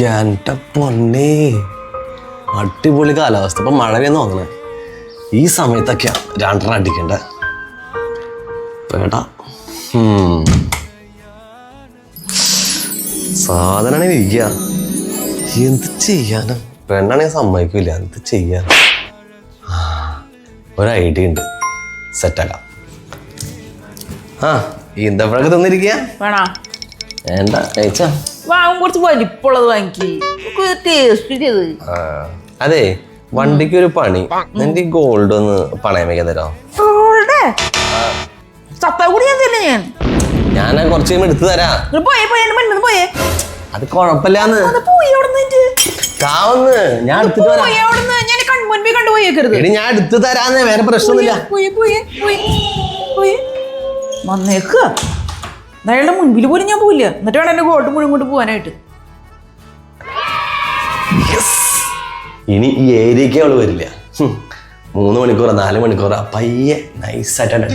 എന്റെ പൊന്നേ, അടിപൊളി കാലാവസ്ഥ. ഇപ്പൊ മഴ പെയ്യുന്ന തോന്നണേ. ഈ സമയത്തൊക്കെയാ രണ്ടെണ്ണം അടിക്കണ്ട വേട്ടാ. സാധനാണ് ഇരിക്കുക. എന്ത് ചെയ്യാനാ? പെണ്ണാണെങ്കിൽ സമ്മതിക്കില്ല. എന്ത് ചെയ്യാൻ? ഒരു ഐഡിയ ഉണ്ട്, സെറ്റാക്കാം. ആ ഈന്തപ്പഴൊക്കെ തന്നിരിക്കുക വേണ്ട കഴിച്ചാ. കുറച്ച് വലിപ്പുള്ളത് വാങ്ങിക്ക്. അതെ, വണ്ടിക്ക് ഒരു പണി. നിന്റെ ഗോൾഡ് ഒന്ന് പണയം വെക്കാൻ തരാം. ഞാൻ കുറച്ച് കഴിയുമ്പോ എടുത്തു തരാം. അത് കൊഴപ്പില്ലാന്ന് കാവന്ന്. ഞാൻ എടുത്തിട്ട് വരാം. ഞാൻ എടുത്തു തരാന്ന്. വേറെ പ്രശ്നമൊന്നുമില്ല. വന്നേക്കുക. അയാളുടെ മുൻപിൽ പോലും ഞാൻ പോയില്ല. എന്നിട്ട് വേണം എന്റെ ഗോൾഡ് മുഴുവൻ കൊണ്ട് പോകാനായിട്ട്. ഇനി ഈ ഏരിയക്ക് അവള് വരില്ല. 3 മണിക്കൂറോ 4 മണിക്കൂറോ പയ്യെ നൈസായിട്ടാണ്